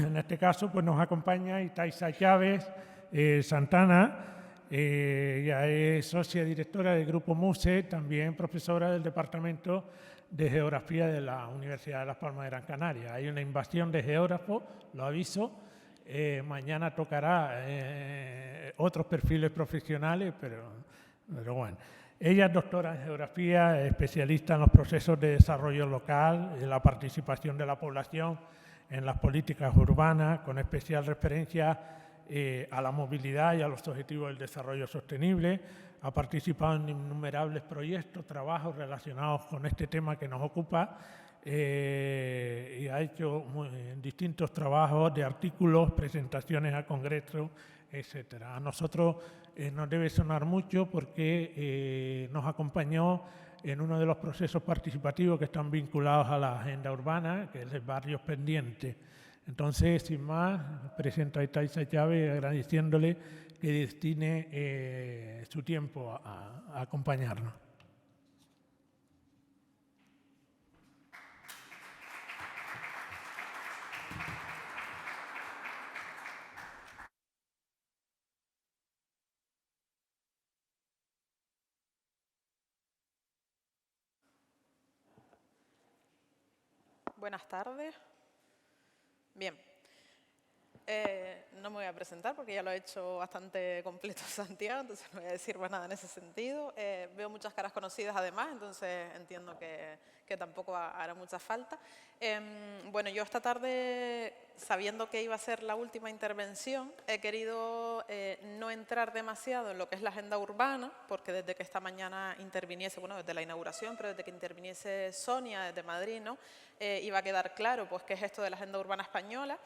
En este caso, pues nos acompaña Itaiza Chávez Santana. Ella es socia directora del Grupo MUSE, también profesora del Departamento de Geografía de la Universidad de Las Palmas de Gran Canaria. Hay una invasión de geógrafos, lo aviso. Mañana tocará otros perfiles profesionales, pero bueno. Ella es doctora en Geografía, especialista en los procesos de desarrollo local, en la participación de la población en las políticas urbanas, con especial referencia a la movilidad y a los objetivos del desarrollo sostenible. Ha participado en innumerables proyectos, trabajos relacionados con este tema que nos ocupa y ha hecho distintos trabajos de artículos, presentaciones a congresos, etc. A nosotros nos debe sonar mucho porque nos acompañó en uno de los procesos participativos que están vinculados a la agenda urbana, que es el Barrios Pendientes. Entonces, sin más, presento a Itaiza Chávez agradeciéndole que destine su tiempo a acompañarnos. Buenas tardes. Bien, no me voy a presentar porque ya lo ha hecho bastante completo Santiago, entonces no voy a decir más nada en ese sentido. Veo muchas caras conocidas además, entonces entiendo que tampoco hará mucha falta. Bueno, yo esta tarde, sabiendo que iba a ser la última intervención, he querido no entrar demasiado en lo que es la agenda urbana, porque desde que esta mañana interviniese, bueno, desde la inauguración, pero desde que interviniese Sonia desde Madrid, ¿no? Iba a quedar claro pues qué es esto de la agenda urbana española.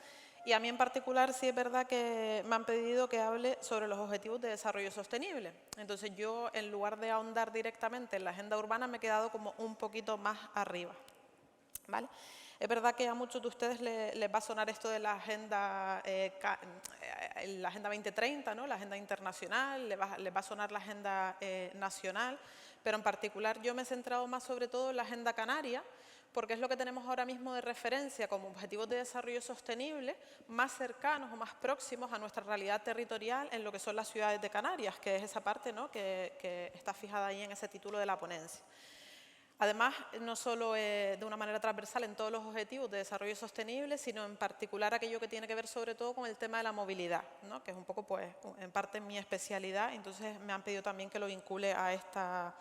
Y a mí en particular sí es verdad que me han pedido que hable sobre los objetivos de desarrollo sostenible. Entonces yo, en lugar de ahondar directamente en la agenda urbana, me he quedado como un poquito más arriba, ¿vale? Es verdad que a muchos de ustedes les va a sonar esto de la agenda 2030, ¿no? La agenda internacional, les va a sonar la agenda nacional, pero en particular yo me he centrado más sobre todo en la agenda canaria, porque es lo que tenemos ahora mismo de referencia como objetivos de desarrollo sostenible más cercanos o más próximos a nuestra realidad territorial en lo que son las ciudades de Canarias, que es esa parte, ¿no? que está fijada ahí en ese título de la ponencia. Además, no solo de una manera transversal en todos los objetivos de desarrollo sostenible, sino en particular aquello que tiene que ver sobre todo con el tema de la movilidad, ¿no? Que es un poco, pues, en parte mi especialidad, entonces me han pedido también que lo vincule a esta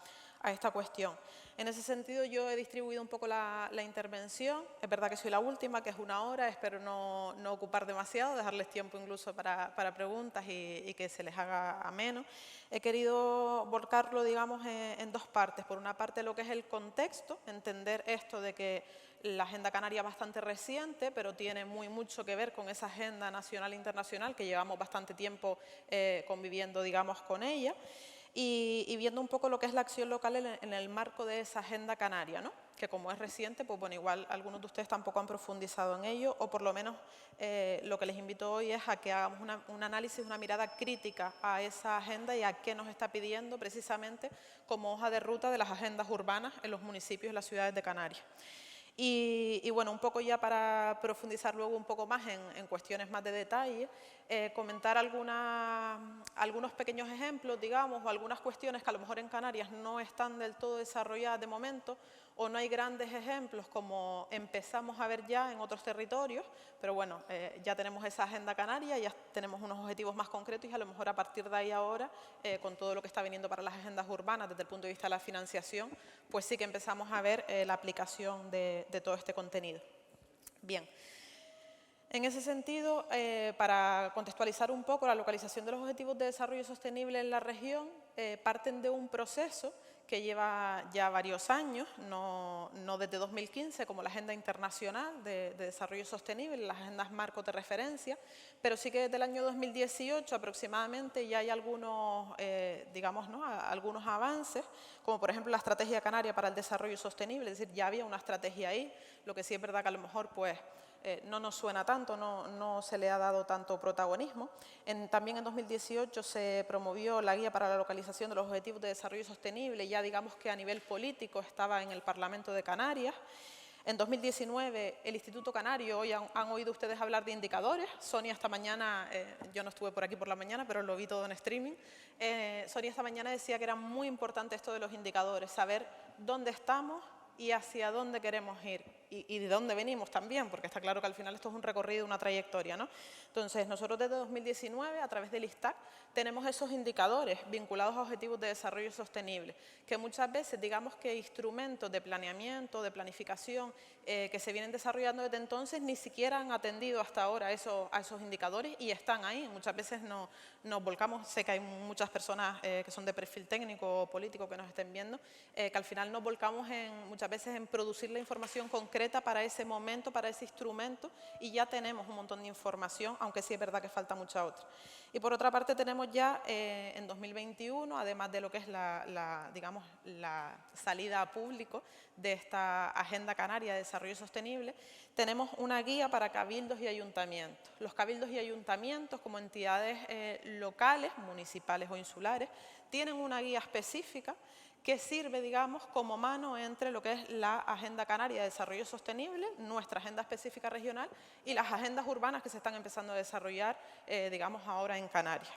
cuestión. En ese sentido, yo he distribuido un poco la intervención. Es verdad que soy la última, que es 1 hora, espero no ocupar demasiado, dejarles tiempo incluso para preguntas y que se les haga ameno. He querido volcarlo, digamos, en 2 partes. Por una parte, lo que es el contexto, entender esto de que la agenda canaria es bastante reciente, pero tiene mucho que ver con esa agenda nacional e internacional que llevamos bastante tiempo conviviendo, digamos, con ella. Y viendo un poco lo que es la acción local en el marco de esa agenda canaria, ¿no? Que como es reciente, pues bueno, igual algunos de ustedes tampoco han profundizado en ello, o por lo menos lo que les invito hoy es a que hagamos un análisis, una mirada crítica a esa agenda y a qué nos está pidiendo precisamente como hoja de ruta de las agendas urbanas en los municipios y las ciudades de Canarias. Y bueno, un poco ya para profundizar luego un poco más en cuestiones más de detalle, comentar algunos pequeños ejemplos, digamos, o algunas cuestiones que a lo mejor en Canarias no están del todo desarrolladas de momento, o no hay grandes ejemplos como empezamos a ver ya en otros territorios, pero bueno, ya tenemos esa agenda canaria, ya tenemos unos objetivos más concretos y a lo mejor a partir de ahí ahora, con todo lo que está viniendo para las agendas urbanas desde el punto de vista de la financiación, pues sí que empezamos a ver la aplicación de todo este contenido. Bien. En ese sentido, para contextualizar un poco la localización de los objetivos de desarrollo sostenible en la región, parten de un proceso que lleva ya varios años, no desde 2015 como la Agenda Internacional de Desarrollo Sostenible, las agendas marcos de referencia, pero sí que desde el año 2018 aproximadamente ya hay algunos, digamos, ¿no? algunos avances, como por ejemplo la Estrategia Canaria para el Desarrollo Sostenible, es decir, ya había una estrategia ahí, lo que sí es verdad que a lo mejor pues no nos suena tanto, no se le ha dado tanto protagonismo. También en 2018 se promovió la Guía para la Localización de los Objetivos de Desarrollo Sostenible, ya digamos que a nivel político estaba en el Parlamento de Canarias. En 2019, el Instituto Canario, hoy han oído ustedes hablar de indicadores. Sonia esta mañana, yo no estuve por aquí por la mañana, pero lo vi todo en streaming. Sonia esta mañana decía que era muy importante esto de los indicadores, saber dónde estamos y hacia dónde queremos ir y de dónde venimos también, porque está claro que al final esto es un recorrido, una trayectoria, ¿no? Entonces, nosotros desde 2019, a través del ISTAC, tenemos esos indicadores vinculados a objetivos de desarrollo sostenible, que muchas veces, digamos que instrumentos de planeamiento, de planificación, que se vienen desarrollando desde entonces, ni siquiera han atendido hasta ahora a esos indicadores y están ahí. Muchas veces nos volcamos, sé que hay muchas personas que son de perfil técnico o político que nos estén viendo, que al final nos volcamos muchas veces en producir la información concreta para ese momento, para ese instrumento, y ya tenemos un montón de información, aunque sí es verdad que falta mucha otra. Y por otra parte tenemos ya en 2021, además de lo que es digamos, la salida a público de esta Agenda Canaria de Desarrollo Sostenible, tenemos una guía para cabildos y ayuntamientos. Los cabildos y ayuntamientos, como entidades locales, municipales o insulares, tienen una guía específica que sirve, digamos, como mano entre lo que es la Agenda Canaria de Desarrollo Sostenible, nuestra agenda específica regional, y las agendas urbanas que se están empezando a desarrollar, digamos, ahora en Canarias.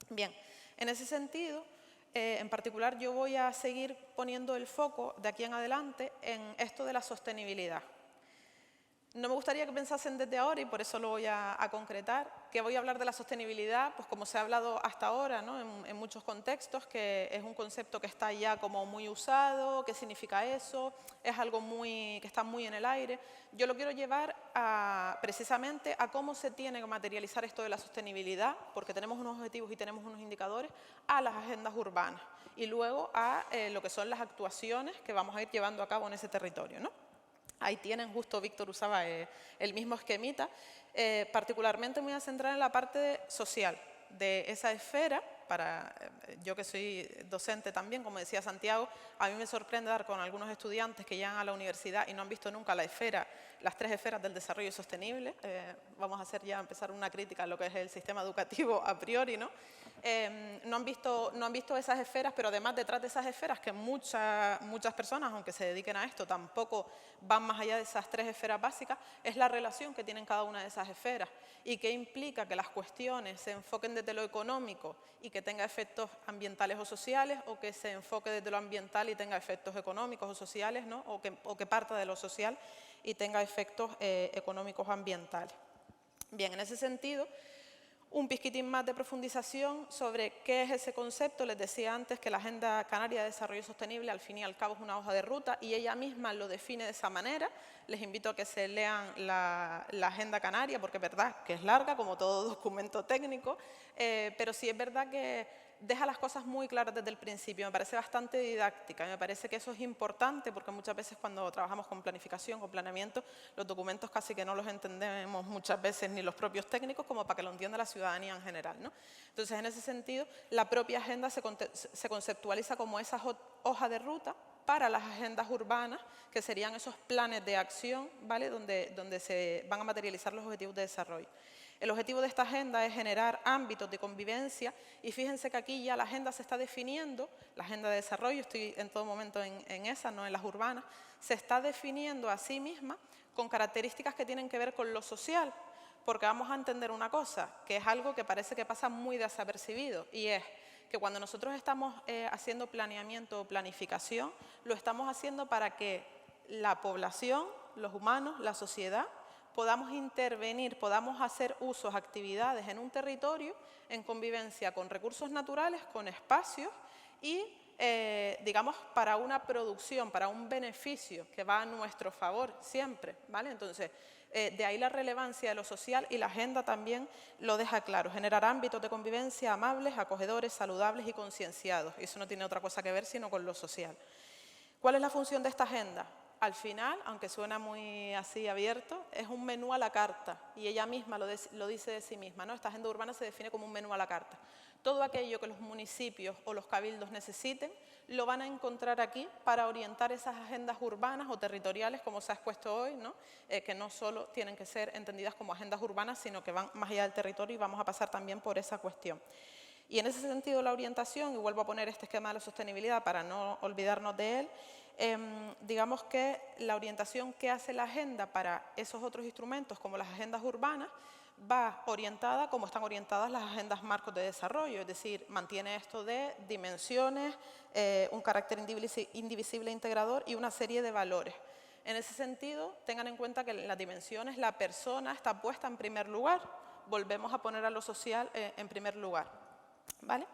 Bien, en ese sentido, en particular yo voy a seguir poniendo el foco de aquí en adelante en esto de la sostenibilidad. No me gustaría que pensasen desde ahora, y por eso lo voy a concretar, que voy a hablar de la sostenibilidad, pues como se ha hablado hasta ahora, ¿no? en muchos contextos, que es un concepto que está ya como muy usado, qué significa eso, es algo que está muy en el aire. Yo lo quiero llevar precisamente a cómo se tiene que materializar esto de la sostenibilidad, porque tenemos unos objetivos y tenemos unos indicadores, a las agendas urbanas y luego a lo que son las actuaciones que vamos a ir llevando a cabo en ese territorio, ¿no? Ahí tienen, justo Víctor usaba el mismo esquemita. Particularmente me voy a centrar en la parte social de esa esfera. Yo que soy docente también, como decía Santiago, a mí me sorprende dar con algunos estudiantes que llegan a la universidad y no han visto nunca las 3 esferas del desarrollo sostenible. Vamos a empezar una crítica a lo que es el sistema educativo a priori, ¿no? No han visto esas esferas, pero además detrás de esas esferas, que muchas personas, aunque se dediquen a esto, tampoco van más allá de esas 3 esferas básicas, es la relación que tienen cada una de esas esferas y que implica que las cuestiones se enfoquen desde lo económico y que tenga efectos ambientales o sociales, o que se enfoque desde lo ambiental y tenga efectos económicos o sociales, ¿no? o que parta de lo social y tenga efectos económicos o ambientales. Bien, en ese sentido, un pizquitín más de profundización sobre qué es ese concepto. Les decía antes que la Agenda Canaria de Desarrollo Sostenible al fin y al cabo es una hoja de ruta y ella misma lo define de esa manera. Les invito a que se lean la Agenda Canaria, porque es verdad que es larga, como todo documento técnico, pero sí es verdad que deja las cosas muy claras desde el principio. Me parece bastante didáctica, me parece que eso es importante, porque muchas veces cuando trabajamos con planificación o planeamiento, los documentos casi que no los entendemos muchas veces ni los propios técnicos, como para que lo entienda la ciudadanía en general, ¿no? Entonces, en ese sentido, la propia agenda se conceptualiza como esa hoja de ruta para las agendas urbanas, que serían esos planes de acción, ¿vale? donde se van a materializar los objetivos de desarrollo. El objetivo de esta agenda es generar ámbitos de convivencia y fíjense que aquí ya la agenda se está definiendo, la agenda de desarrollo, estoy en todo momento en esa, no en las urbanas, se está definiendo a sí misma con características que tienen que ver con lo social, porque vamos a entender una cosa, que es algo que parece que pasa muy desapercibido, y es que cuando nosotros estamos haciendo planeamiento o planificación, lo estamos haciendo para que la población, los humanos, la sociedad, podamos intervenir, podamos hacer usos, actividades en un territorio en convivencia con recursos naturales, con espacios y, digamos, para una producción, para un beneficio que va a nuestro favor siempre, ¿vale? Entonces, de ahí la relevancia de lo social, y la agenda también lo deja claro: generar ámbitos de convivencia amables, acogedores, saludables y concienciados. Eso no tiene otra cosa que ver sino con lo social. ¿Cuál es la función de esta agenda? Al final, aunque suena muy así abierto, es un menú a la carta, y ella misma lo dice de sí misma, ¿no? Esta agenda urbana se define como un menú a la carta. Todo aquello que los municipios o los cabildos necesiten lo van a encontrar aquí para orientar esas agendas urbanas o territoriales, como se ha expuesto hoy, ¿no? Que no solo tienen que ser entendidas como agendas urbanas, sino que van más allá del territorio, y vamos a pasar también por esa cuestión. Y en ese sentido la orientación, y vuelvo a poner este esquema de la sostenibilidad para no olvidarnos de él, digamos que la orientación que hace la agenda para esos otros instrumentos, como las agendas urbanas, va orientada como están orientadas las agendas marcos de desarrollo, es decir, mantiene esto de dimensiones, un carácter indivisible e integrador y una serie de valores. En ese sentido, tengan en cuenta que en las dimensiones la persona está puesta en primer lugar, volvemos a poner a lo social en primer lugar, ¿vale?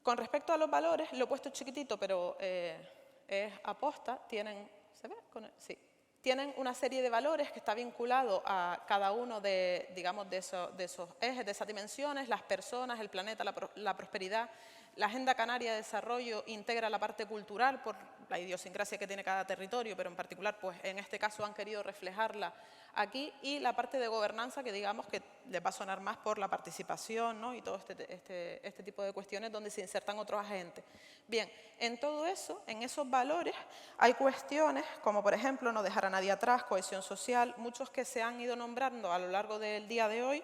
Con respecto a los valores, lo he puesto chiquitito, pero es aposta, tienen, ¿se ve? Sí. Tienen una serie de valores que está vinculado a cada uno de, digamos, de esos ejes, de esas dimensiones, las personas, el planeta, la prosperidad. La Agenda Canaria de Desarrollo integra la parte cultural por la idiosincrasia que tiene cada territorio, pero en particular, pues en este caso han querido reflejarla aquí, y la parte de gobernanza, que digamos que les va a sonar más por la participación, ¿no? Y todo este tipo de cuestiones donde se insertan otros agentes. Bien, en todo eso, en esos valores, hay cuestiones como, por ejemplo, no dejar a nadie atrás, cohesión social, muchos que se han ido nombrando a lo largo del día de hoy,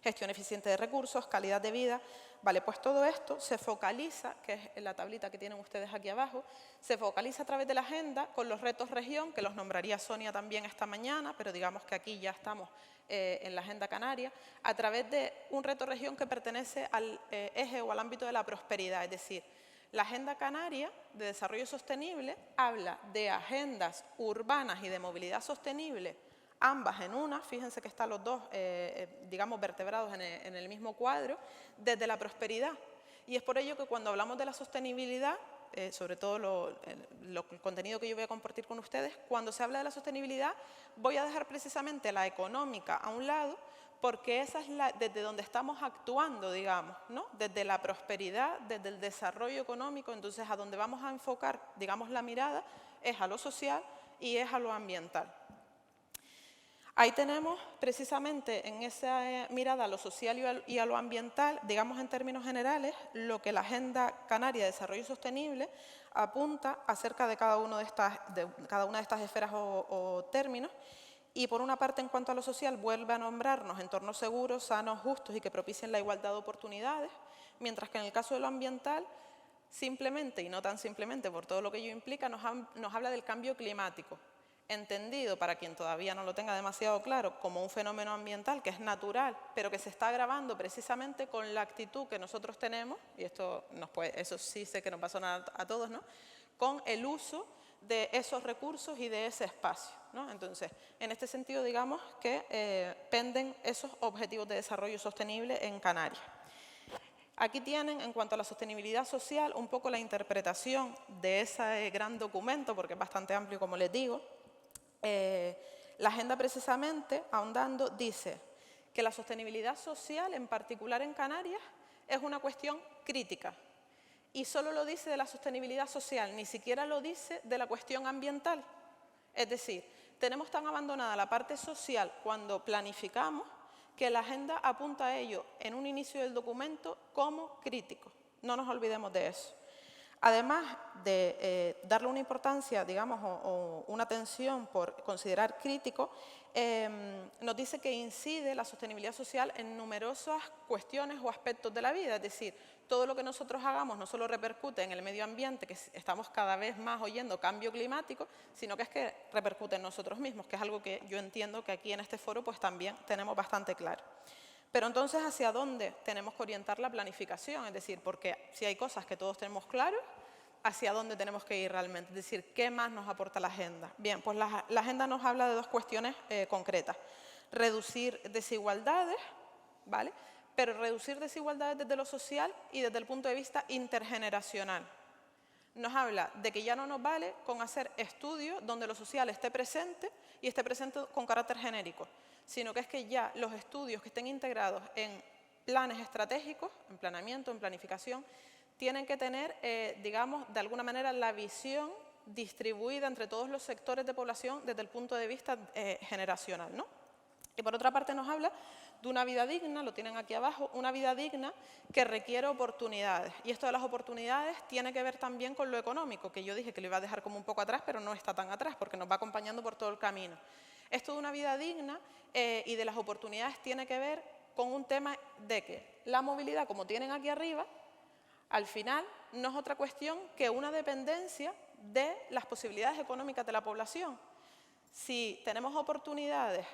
gestión eficiente de recursos, calidad de vida. Vale, pues todo esto se focaliza, que es en la tablita que tienen ustedes aquí abajo, se focaliza a través de la agenda con los retos región, que los nombraría Sonia también esta mañana, pero digamos que aquí ya estamos en la Agenda Canaria, a través de un reto región que pertenece al eje o al ámbito de la prosperidad, es decir, la Agenda Canaria de Desarrollo Sostenible habla de agendas urbanas y de movilidad sostenible, ambas en una, fíjense que están los dos, digamos, vertebrados en el mismo cuadro, desde la prosperidad. Y es por ello que cuando hablamos de la sostenibilidad, sobre todo el contenido que yo voy a compartir con ustedes, cuando se habla de la sostenibilidad, voy a dejar precisamente la económica a un lado, porque esa es desde donde estamos actuando, digamos, ¿no? Desde la prosperidad, desde el desarrollo económico, entonces a donde vamos a enfocar, digamos, la mirada es a lo social y es a lo ambiental. Ahí tenemos precisamente en esa mirada a lo social y a lo ambiental, digamos en términos generales, lo que la Agenda Canaria de Desarrollo Sostenible apunta acerca de cada una de estas esferas o términos. Y por una parte, en cuanto a lo social, vuelve a nombrarnos entornos seguros, sanos, justos y que propicien la igualdad de oportunidades, mientras que en el caso de lo ambiental, simplemente, y no tan simplemente por todo lo que ello implica, nos habla del cambio climático, entendido, para quien todavía no lo tenga demasiado claro, como un fenómeno ambiental que es natural, pero que se está agravando precisamente con la actitud que nosotros tenemos, y esto eso sí sé que nos va a sonar a todos, ¿no? Con el uso de esos recursos y de ese espacio, ¿no? Entonces, en este sentido, digamos que penden esos objetivos de desarrollo sostenible en Canarias. Aquí tienen, en cuanto a la sostenibilidad social, un poco la interpretación de ese gran documento, porque es bastante amplio, como les digo. La agenda, precisamente, ahondando, dice que la sostenibilidad social, en particular en Canarias, es una cuestión crítica. Y solo lo dice de la sostenibilidad social, ni siquiera lo dice de la cuestión ambiental. Es decir, tenemos tan abandonada la parte social cuando planificamos que la agenda apunta a ello en un inicio del documento como crítico. No nos olvidemos de eso. Además de darle una importancia, digamos, o una atención por considerar crítico, nos dice que incide la sostenibilidad social en numerosas cuestiones o aspectos de la vida, es decir, todo lo que nosotros hagamos no solo repercute en el medio ambiente, que estamos cada vez más oyendo cambio climático, sino que es que repercute en nosotros mismos, que es algo que yo entiendo que aquí en este foro pues también tenemos bastante claro. Pero entonces, ¿hacia dónde tenemos que orientar la planificación? Es decir, porque si hay cosas que todos tenemos claro, ¿hacia dónde tenemos que ir realmente? Es decir, ¿qué más nos aporta la agenda? Bien, pues la agenda nos habla de dos cuestiones concretas. Reducir desigualdades, ¿vale? Pero reducir desigualdades desde lo social y desde el punto de vista intergeneracional. Nos habla de que ya no nos vale con hacer estudios donde lo social esté presente y esté presente con carácter genérico, sino que es que ya los estudios que estén integrados en planes estratégicos, en planeamiento, en planificación, tienen que tener, digamos, de alguna manera la visión distribuida entre todos los sectores de población desde el punto de vista generacional, ¿no? Y por otra parte nos habla de una vida digna, lo tienen aquí abajo, una vida digna que requiere oportunidades. Y esto de las oportunidades tiene que ver también con lo económico, que yo dije que lo iba a dejar como un poco atrás, pero no está tan atrás, porque nos va acompañando por todo el camino. Esto de una vida digna y de las oportunidades tiene que ver con un tema de que la movilidad, como tienen aquí arriba, al final no es otra cuestión que una dependencia de las posibilidades económicas de la población. Si tenemos oportunidades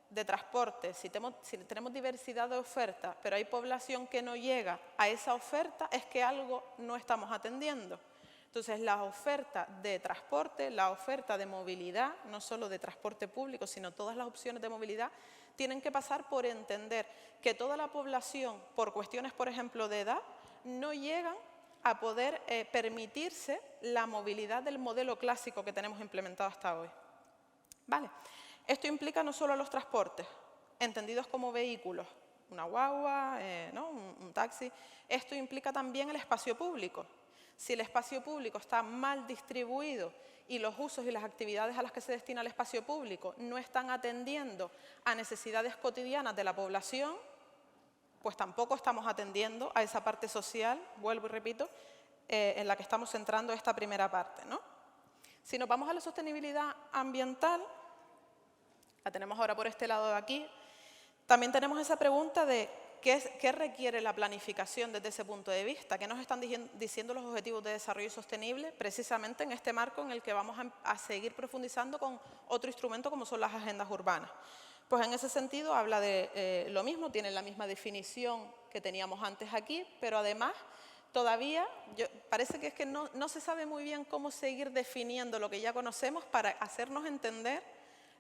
de transporte, si tenemos diversidad de ofertas, pero hay población que no llega a esa oferta, es que algo no estamos atendiendo. Entonces, la oferta de transporte, la oferta de movilidad, no solo de transporte público, sino todas las opciones de movilidad, tienen que pasar por entender que toda la población, por cuestiones, por ejemplo, de edad, no llegan a poder permitirse la movilidad del modelo clásico que tenemos implementado hasta hoy. ¿Vale? Esto implica no solo los transportes, entendidos como vehículos, una guagua, ¿no? un taxi. Esto implica también el espacio público. Si el espacio público está mal distribuido y los usos y las actividades a las que se destina el espacio público no están atendiendo a necesidades cotidianas de la población, pues tampoco estamos atendiendo a esa parte social, vuelvo y repito, en la que estamos centrando esta primera parte, ¿no? Si nos vamos a la sostenibilidad ambiental, la tenemos ahora por este lado de aquí, también tenemos esa pregunta de ¿qué requiere la planificación desde ese punto de vista? ¿Qué nos están diciendo los Objetivos de Desarrollo Sostenible precisamente en este marco en el que vamos a seguir profundizando con otro instrumento como son las agendas urbanas? Pues en ese sentido habla de lo mismo, tiene la misma definición que teníamos antes aquí, pero además todavía parece que es que no se sabe muy bien cómo seguir definiendo lo que ya conocemos para hacernos entender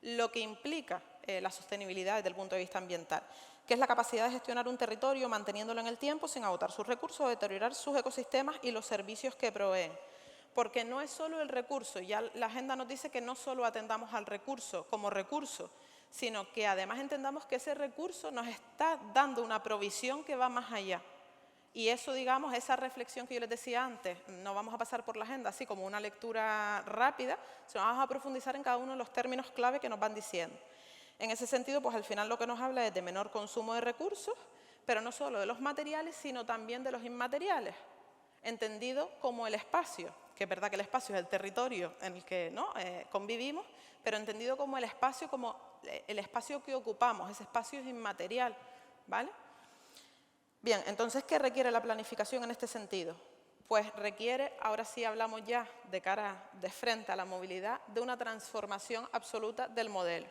lo que implica la sostenibilidad desde el punto de vista ambiental, que es la capacidad de gestionar un territorio manteniéndolo en el tiempo sin agotar sus recursos o deteriorar sus ecosistemas y los servicios que proveen. Porque no es solo el recurso, ya la agenda nos dice que no solo atendamos al recurso como recurso, sino que además entendamos que ese recurso nos está dando una provisión que va más allá. Y eso, digamos, esa reflexión que yo les decía antes, no vamos a pasar por la agenda así como una lectura rápida, sino vamos a profundizar en cada uno de los términos clave que nos van diciendo. En ese sentido, pues al final lo que nos habla es de menor consumo de recursos, pero no solo de los materiales, sino también de los inmateriales, entendido como el espacio, que es verdad que el espacio es el territorio en el que convivimos, pero entendido como el espacio que ocupamos, ese espacio es inmaterial, ¿vale? Bien, entonces, ¿qué requiere la planificación en este sentido? Pues requiere, ahora sí hablamos ya de cara, de frente a la movilidad, de una transformación absoluta del modelo.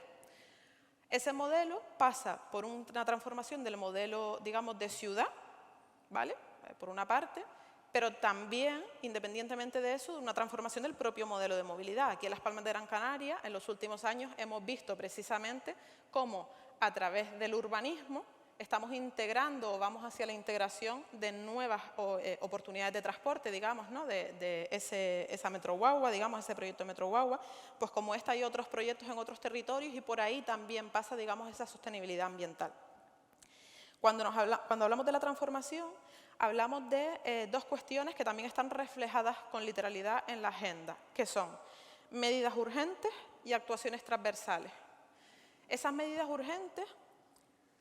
Ese modelo pasa por una transformación del modelo, digamos, de ciudad, ¿vale? Por una parte, pero también, independientemente de eso, de una transformación del propio modelo de movilidad. Aquí en Las Palmas de Gran Canaria, en los últimos años, hemos visto precisamente cómo a través del urbanismo estamos integrando o vamos hacia la integración de nuevas oportunidades de transporte, digamos, ¿no? de esa Metro Guagua, digamos, ese proyecto de Metro Guagua, pues como esta hay otros proyectos en otros territorios y por ahí también pasa, digamos, esa sostenibilidad ambiental. Cuando hablamos de la transformación, hablamos de dos cuestiones que también están reflejadas con literalidad en la agenda, que son medidas urgentes y actuaciones transversales. Esas medidas urgentes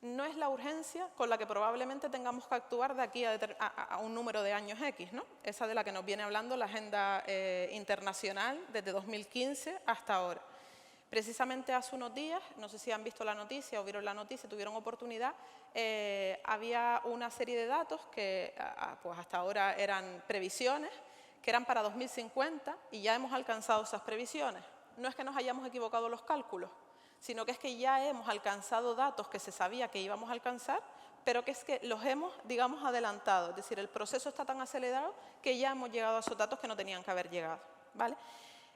no es la urgencia con la que probablemente tengamos que actuar de aquí a un número de años X, ¿no? Esa de la que nos viene hablando la agenda internacional desde 2015 hasta ahora. Precisamente hace unos días, no sé si han visto la noticia o vieron la noticia, tuvieron oportunidad, había una serie de datos que pues hasta ahora eran previsiones, que eran para 2050 y ya hemos alcanzado esas previsiones. No es que nos hayamos equivocado los cálculos, sino que es que ya hemos alcanzado datos que se sabía que íbamos a alcanzar, pero que es que los hemos, digamos, adelantado. Es decir, el proceso está tan acelerado que ya hemos llegado a esos datos que no tenían que haber llegado, ¿vale?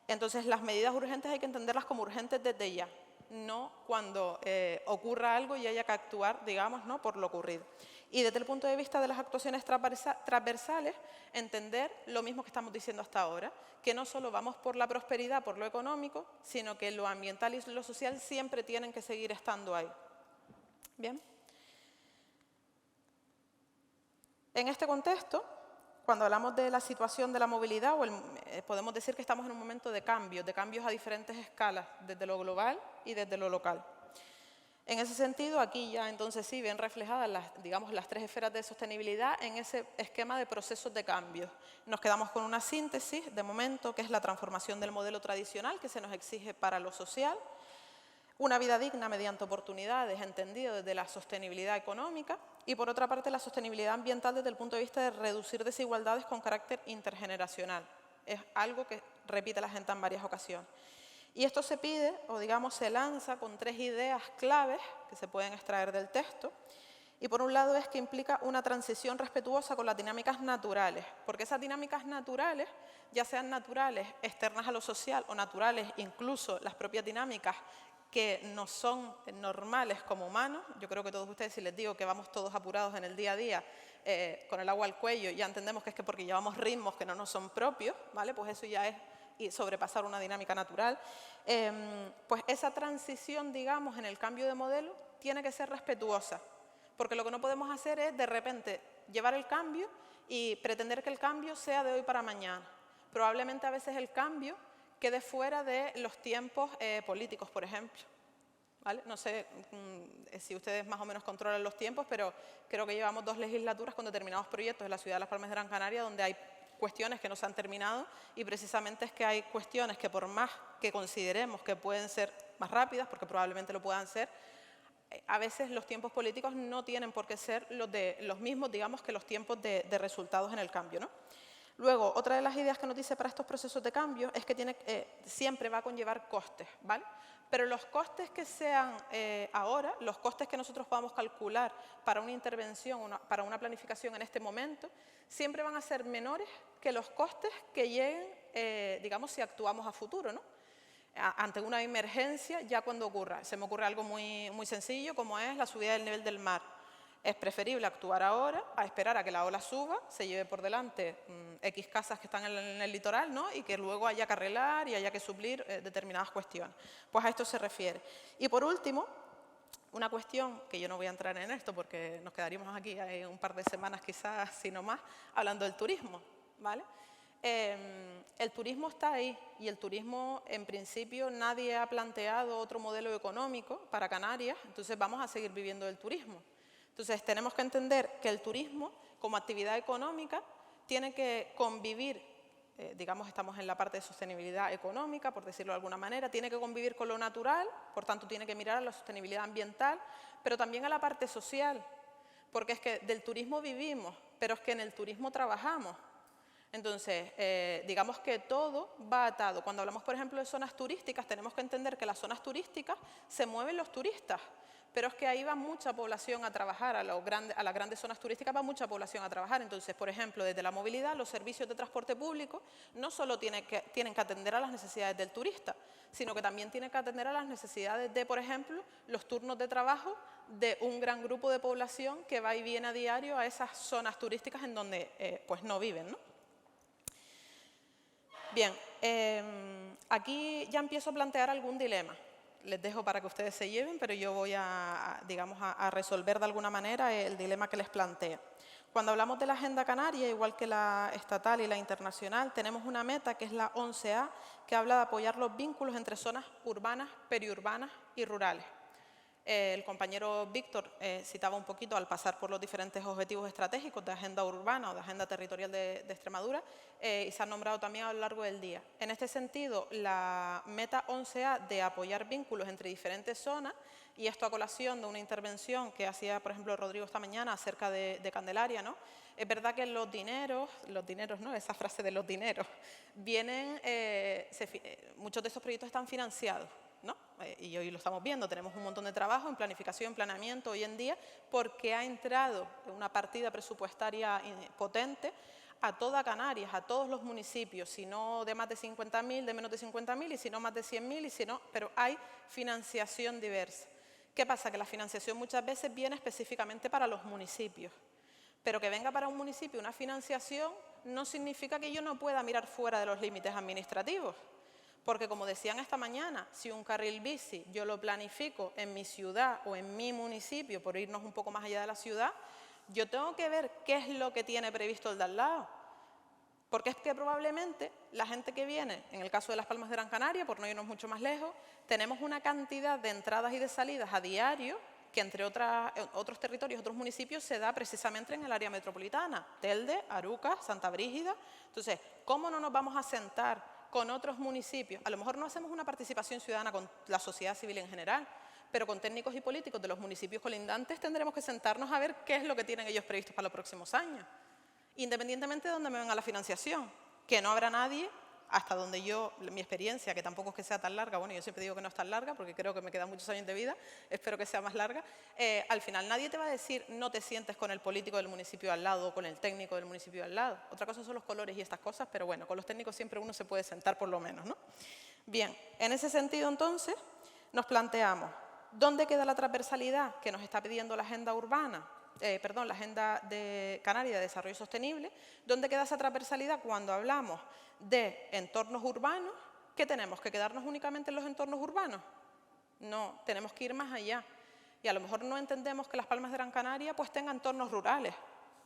Entonces, las medidas urgentes hay que entenderlas como urgentes desde ya, no cuando ocurra algo y haya que actuar, digamos, ¿no? por lo ocurrido. Y desde el punto de vista de las actuaciones transversales, entender lo mismo que estamos diciendo hasta ahora, que no solo vamos por la prosperidad, por lo económico, sino que lo ambiental y lo social siempre tienen que seguir estando ahí. Bien. En este contexto, cuando hablamos de la situación de la movilidad, podemos decir que estamos en un momento de cambios a diferentes escalas, desde lo global y desde lo local. En ese sentido, aquí ya entonces sí ven reflejadas las tres esferas de sostenibilidad en ese esquema de procesos de cambio. Nos quedamos con una síntesis de momento, que es la transformación del modelo tradicional que se nos exige para lo social, Una vida digna mediante oportunidades, entendido desde la sostenibilidad económica, y por otra parte la sostenibilidad ambiental desde el punto de vista de reducir desigualdades con carácter intergeneracional. Es algo que repite la agenda en varias ocasiones. Y esto se pide, o digamos se lanza con 3 ideas claves que se pueden extraer del texto. Y por un lado es que implica una transición respetuosa con las dinámicas naturales, porque esas dinámicas naturales, ya sean naturales externas a lo social o naturales incluso las propias dinámicas que no son normales como humanos. Yo creo que todos ustedes, si les digo que vamos todos apurados en el día a día, con el agua al cuello, ya entendemos que es que porque llevamos ritmos que no nos son propios, ¿vale? Pues eso ya es sobrepasar una dinámica natural. Pues esa transición, digamos, en el cambio de modelo tiene que ser respetuosa, porque lo que no podemos hacer es, de repente, llevar el cambio y pretender que el cambio sea de hoy para mañana. Probablemente a veces el cambio quede fuera de los tiempos políticos, por ejemplo. ¿Vale? No sé si ustedes más o menos controlan los tiempos, pero creo que llevamos 2 legislaturas con determinados proyectos en la ciudad de Las Palmas de Gran Canaria donde hay cuestiones que no se han terminado y precisamente es que hay cuestiones que por más que consideremos que pueden ser más rápidas, porque probablemente lo puedan ser, a veces los tiempos políticos no tienen por qué ser los mismos, digamos, que los tiempos de resultados en el cambio, ¿no? Luego, otra de las ideas que nos dice para estos procesos de cambio es que siempre va a conllevar costes, ¿vale? Pero los costes que sean ahora, los costes que nosotros podamos calcular para una intervención, para una planificación en este momento, siempre van a ser menores que los costes que lleguen, digamos, si actuamos a futuro, ¿no? Ante una emergencia, ya cuando ocurra. Se me ocurre algo muy, muy sencillo, como es la subida del nivel del mar. Es preferible actuar ahora, a esperar a que la ola suba, se lleve por delante X casas que están en el litoral, ¿no? Y que luego haya que arreglar y haya que suplir determinadas cuestiones. Pues a esto se refiere. Y por último, una cuestión que yo no voy a entrar en esto porque nos quedaríamos aquí un par de semanas quizás, si no más, hablando del turismo, ¿vale? El turismo está ahí y el turismo, en principio, nadie ha planteado otro modelo económico para Canarias, entonces vamos a seguir viviendo del turismo. Entonces tenemos que entender que el turismo, como actividad económica, tiene que convivir, digamos, estamos en la parte de sostenibilidad económica, por decirlo de alguna manera, tiene que convivir con lo natural, por tanto tiene que mirar a la sostenibilidad ambiental, pero también a la parte social, porque es que del turismo vivimos, pero es que en el turismo trabajamos. Entonces, digamos que todo va atado. Cuando hablamos, por ejemplo, de zonas turísticas, tenemos que entender que las zonas turísticas se mueven los turistas, pero es que ahí va mucha población a trabajar, a las grandes zonas turísticas va mucha población a trabajar. Entonces, por ejemplo, desde la movilidad, los servicios de transporte público no solo tienen que atender a las necesidades del turista, sino que también tienen que atender a las necesidades de, por ejemplo, los turnos de trabajo de un gran grupo de población que va y viene a diario a esas zonas turísticas en donde pues no viven, ¿no? Bien, aquí ya empiezo a plantear algún dilema. Les dejo para que ustedes se lleven, pero yo voy digamos, a resolver de alguna manera el dilema que les planteo. Cuando hablamos de la Agenda Canaria, igual que la estatal y la internacional, tenemos una meta que es la 11A, que habla de apoyar los vínculos entre zonas urbanas, periurbanas y rurales. El compañero Víctor citaba un poquito al pasar por los diferentes objetivos estratégicos de agenda urbana o de agenda territorial de Extremadura y se han nombrado también a lo largo del día. En este sentido, la meta 11A de apoyar vínculos entre diferentes zonas, y esto a colación de una intervención que hacía, por ejemplo, Rodrigo esta mañana acerca de Candelaria, ¿no? Es verdad que los dineros, ¿no? Esa frase de los dineros, vienen, muchos de estos proyectos están financiados, ¿no? Y hoy lo estamos viendo, tenemos un montón de trabajo en planificación, planeamiento hoy en día, porque ha entrado una partida presupuestaria potente a toda Canarias, a todos los municipios, si no de más de 50.000, de menos de 50.000, y si no más de 100.000, y si no, pero hay financiación diversa. ¿Qué pasa? Que la financiación muchas veces viene específicamente para los municipios, pero que venga para un municipio una financiación no significa que yo no pueda mirar fuera de los límites administrativos. Porque, como decían esta mañana, si un carril bici yo lo planifico en mi ciudad o en mi municipio, por irnos un poco más allá de la ciudad, yo tengo que ver qué es lo que tiene previsto el de al lado. Porque es que probablemente la gente que viene, en el caso de Las Palmas de Gran Canaria, por no irnos mucho más lejos, tenemos una cantidad de entradas y de salidas a diario que entre otros territorios, otros municipios, se da precisamente en el área metropolitana, Telde, Arucas, Santa Brígida. Entonces, ¿cómo no nos vamos a sentar con otros municipios. A lo mejor no hacemos una participación ciudadana con la sociedad civil en general, pero con técnicos y políticos de los municipios colindantes tendremos que sentarnos a ver qué es lo que tienen ellos previstos para los próximos años, independientemente de dónde me venga la financiación, que no habrá nadie, hasta donde mi experiencia, que tampoco es que sea tan larga, bueno, yo siempre digo que no es tan larga porque creo que me quedan muchos años de vida, espero que sea más larga, al final nadie te va a decir no te sientes con el político del municipio al lado o con el técnico del municipio al lado. Otra cosa son los colores y estas cosas, pero bueno, con los técnicos siempre uno se puede sentar por lo menos, ¿no? Bien, en ese sentido entonces nos planteamos, ¿dónde queda la transversalidad que nos está pidiendo la agenda urbana? La Agenda de Canaria de Desarrollo Sostenible, ¿dónde queda esa transversalidad cuando hablamos de entornos urbanos? ¿Qué tenemos? ¿Que quedarnos únicamente en los entornos urbanos? No, tenemos que ir más allá. Y a lo mejor no entendemos que Las Palmas de Gran Canaria pues tenga entornos rurales,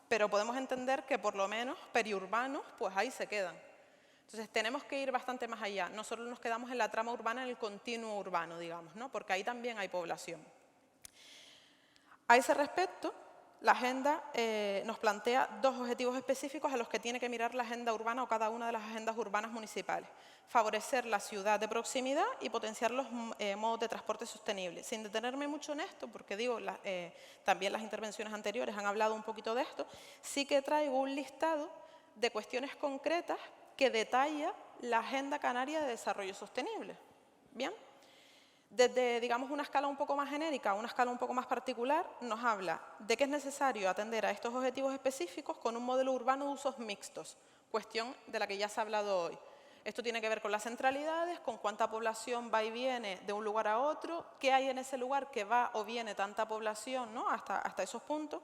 pero podemos entender que por lo menos periurbanos pues ahí se quedan. Entonces tenemos que ir bastante más allá, no solo nos quedamos en la trama urbana, en el continuo urbano, digamos, ¿no? Porque ahí también hay población. A ese respecto, la agenda nos plantea dos objetivos específicos a los que tiene que mirar la agenda urbana o cada una de las agendas urbanas municipales. Favorecer la ciudad de proximidad y potenciar los modos de transporte sostenibles. Sin detenerme mucho en esto, porque digo, también las intervenciones anteriores han hablado un poquito de esto, sí que traigo un listado de cuestiones concretas que detalla la Agenda Canaria de Desarrollo Sostenible. ¿Bien? Desde, digamos, una escala un poco más genérica a una escala un poco más particular, nos habla de que es necesario atender a estos objetivos específicos con un modelo urbano de usos mixtos, cuestión de la que ya se ha hablado hoy. Esto tiene que ver con las centralidades, con cuánta población va y viene de un lugar a otro, qué hay en ese lugar que va o viene tanta población, ¿no? hasta esos puntos.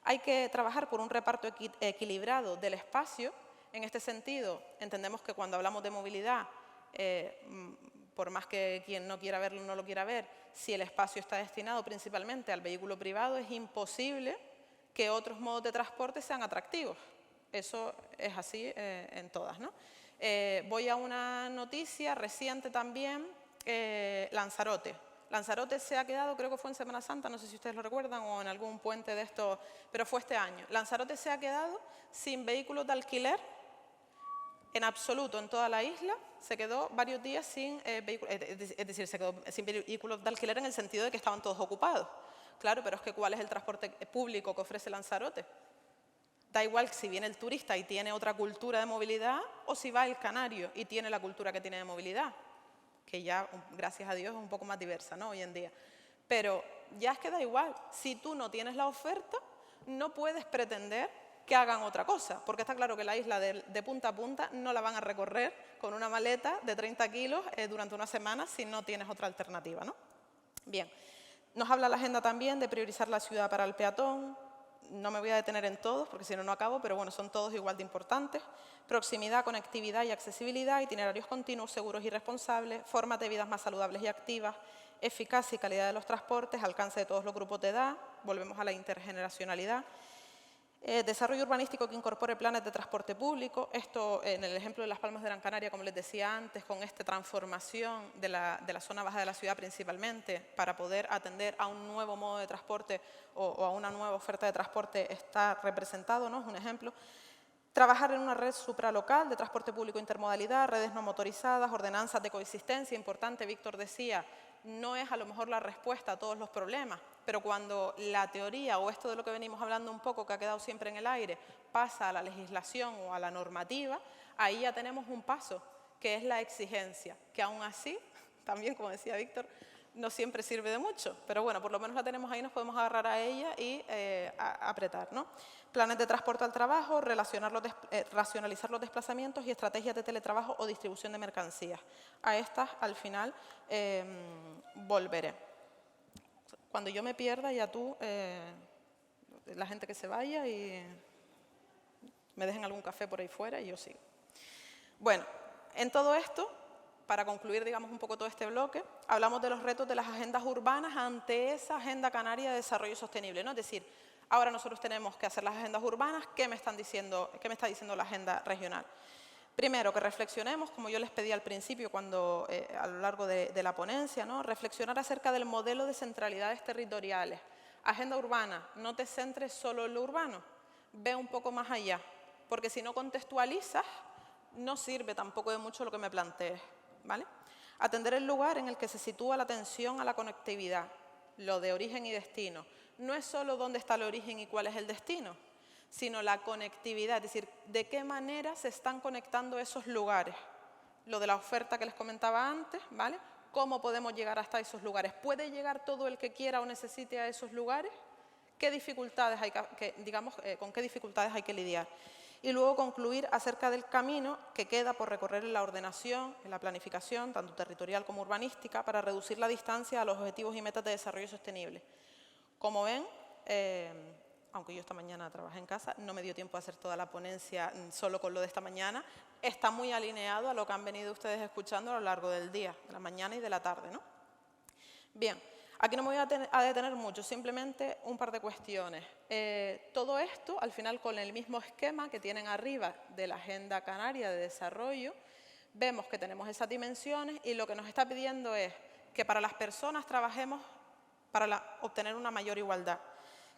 Hay que trabajar por un reparto equilibrado del espacio. En este sentido, entendemos que cuando hablamos de movilidad, por más que quien no quiera verlo no lo quiera ver, si el espacio está destinado principalmente al vehículo privado, es imposible que otros modos de transporte sean atractivos. Eso es así en todas, ¿no? Voy a una noticia reciente también, Lanzarote. Lanzarote se ha quedado, creo que fue en Semana Santa, no sé si ustedes lo recuerdan, o en algún puente de estos, pero fue este año. Lanzarote se ha quedado sin vehículos de alquiler, en absoluto, en toda la isla, se quedó varios días sin vehículos, es decir, se quedó sin vehículos de alquiler en el sentido de que estaban todos ocupados. Claro, pero es que ¿cuál es el transporte público que ofrece Lanzarote? Da igual si viene el turista y tiene otra cultura de movilidad o si va el canario y tiene la cultura que tiene de movilidad, que ya, gracias a Dios, es un poco más diversa, ¿no? Hoy en día. Pero ya es que da igual, si tú no tienes la oferta, no puedes pretender que hagan otra cosa, porque está claro que la isla de punta a punta no la van a recorrer con una maleta de 30 kilos durante una semana si no tienes otra alternativa, ¿no? Bien, nos habla la agenda también de priorizar la ciudad para el peatón. No me voy a detener en todos, porque si no, no acabo, pero bueno, son todos igual de importantes. Proximidad, conectividad y accesibilidad, itinerarios continuos, seguros y responsables, formas de vidas más saludables y activas, eficacia y calidad de los transportes, alcance de todos los grupos de edad, volvemos a la intergeneracionalidad. Desarrollo urbanístico que incorpore planes de transporte público. Esto, en el ejemplo de Las Palmas de Gran Canaria, como les decía antes, con esta transformación de la zona baja de la ciudad principalmente, para poder atender a un nuevo modo de transporte o a una nueva oferta de transporte, está representado, ¿no? Es un ejemplo. Trabajar en una red supralocal de transporte público intermodalidad, redes no motorizadas, ordenanzas de coexistencia. Importante, Víctor decía, no es a lo mejor la respuesta a todos los problemas, pero cuando la teoría o esto de lo que venimos hablando un poco, que ha quedado siempre en el aire, pasa a la legislación o a la normativa, ahí ya tenemos un paso, que es la exigencia, que aún así, también como decía Víctor, no siempre sirve de mucho, pero bueno, por lo menos la tenemos ahí, nos podemos agarrar a ella y apretar, ¿no? Planes de transporte al trabajo, racionalizar los desplazamientos y estrategias de teletrabajo o distribución de mercancías. A estas, al final, volveré. Cuando yo me pierda, ya tú, la gente que se vaya y me dejen algún café por ahí fuera y yo sigo. Bueno, en todo esto, para concluir, digamos, un poco todo este bloque, hablamos de los retos de las agendas urbanas ante esa Agenda Canaria de Desarrollo Sostenible, ¿no? Es decir, ahora nosotros tenemos que hacer las agendas urbanas, ¿qué me está diciendo la agenda regional? Primero, que reflexionemos, como yo les pedí al principio, cuando a lo largo de la ponencia, ¿no? Reflexionar acerca del modelo de centralidades territoriales. Agenda urbana, no te centres solo en lo urbano, ve un poco más allá, porque si no contextualizas, no sirve tampoco de mucho lo que me plantees, ¿vale? Atender el lugar en el que se sitúa la atención a la conectividad, lo de origen y destino. No es solo dónde está el origen y cuál es el destino, sino la conectividad, es decir, de qué manera se están conectando esos lugares. Lo de la oferta que les comentaba antes, ¿vale? ¿Cómo podemos llegar hasta esos lugares? ¿Puede llegar todo el que quiera o necesite a esos lugares? ¿Qué dificultades hay con qué dificultades hay que lidiar? Y luego concluir acerca del camino que queda por recorrer en la ordenación, en la planificación, tanto territorial como urbanística, para reducir la distancia a los objetivos y metas de desarrollo sostenible. Como ven, aunque yo esta mañana trabajé en casa, no me dio tiempo a hacer toda la ponencia solo con lo de esta mañana, está muy alineado a lo que han venido ustedes escuchando a lo largo del día, de la mañana y de la tarde, ¿no? Bien, aquí no me voy a detener mucho, simplemente un par de cuestiones. Todo esto, al final, con el mismo esquema que tienen arriba de la Agenda Canaria de Desarrollo, vemos que tenemos esas dimensiones y lo que nos está pidiendo es que para las personas trabajemos para obtener una mayor igualdad,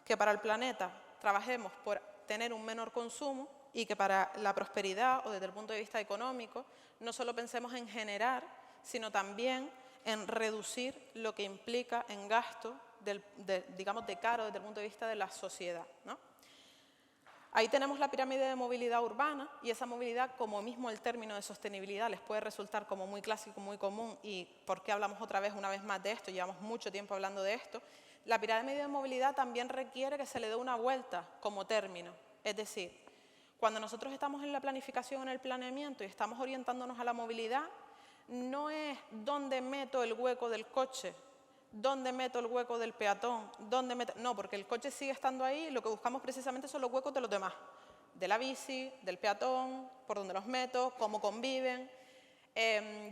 que para el planeta trabajemos por tener un menor consumo y que para la prosperidad o desde el punto de vista económico no solo pensemos en generar, sino también en reducir lo que implica en gasto, digamos, de caro desde el punto de vista de la sociedad, ¿no? Ahí tenemos la pirámide de movilidad urbana y esa movilidad, como mismo el término de sostenibilidad les puede resultar como muy clásico, muy común, y ¿por qué hablamos una vez más de esto? Llevamos mucho tiempo hablando de esto. La pirámide de movilidad también requiere que se le dé una vuelta como término, es decir, cuando nosotros estamos en la planificación, en el planeamiento y estamos orientándonos a la movilidad, no es dónde meto el hueco del coche, dónde meto el hueco del peatón, no, porque el coche sigue estando ahí y lo que buscamos precisamente son los huecos de los demás, de la bici, del peatón, por dónde los meto, cómo conviven.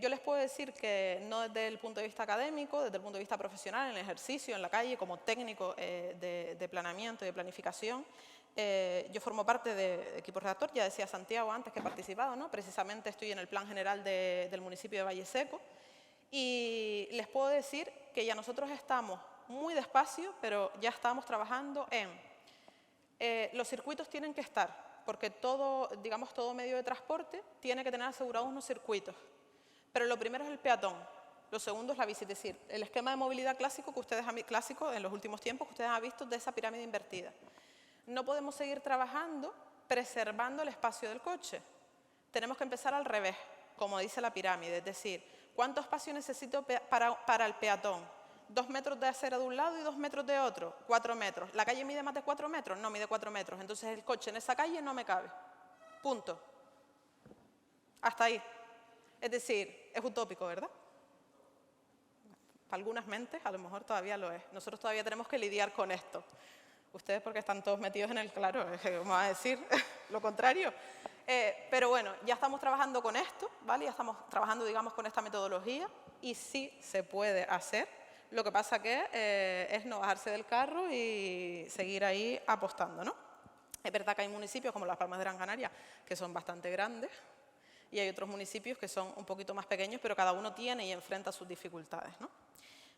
Yo les puedo decir que no desde el punto de vista académico, desde el punto de vista profesional, en el ejercicio, en la calle, como técnico de planeamiento y de planificación, yo formo parte de equipo redactor, ya decía Santiago antes que he participado, ¿no? Precisamente estoy en el plan general del municipio de Valle Seco y les puedo decir que ya nosotros estamos muy despacio, pero ya estamos trabajando en los circuitos tienen que estar, porque todo medio de transporte tiene que tener asegurados unos circuitos. Pero lo primero es el peatón, lo segundo es la bici, es decir, el esquema de movilidad clásico clásico en los últimos tiempos que ustedes han visto de esa pirámide invertida. No podemos seguir trabajando preservando el espacio del coche. Tenemos que empezar al revés, como dice la pirámide, es decir, ¿cuánto espacio necesito para el peatón? 2 metros de acera de un lado y 2 metros de otro, 4 metros. ¿La calle mide más de 4 metros? No, mide 4 metros. Entonces el coche en esa calle no me cabe. Punto. Hasta ahí. Es decir, es utópico, ¿verdad? Para algunas mentes a lo mejor todavía lo es. Nosotros todavía tenemos que lidiar con esto. Ustedes porque están todos metidos en el claro, vamos a decir lo contrario. Pero bueno, ya estamos trabajando con esto, ¿vale? Ya estamos trabajando, digamos, con esta metodología y sí se puede hacer. Lo que pasa que es no bajarse del carro y seguir ahí apostando, ¿no? Es verdad que hay municipios como Las Palmas de Gran Canaria que son bastante grandes y hay otros municipios que son un poquito más pequeños, pero cada uno tiene y enfrenta sus dificultades, ¿no?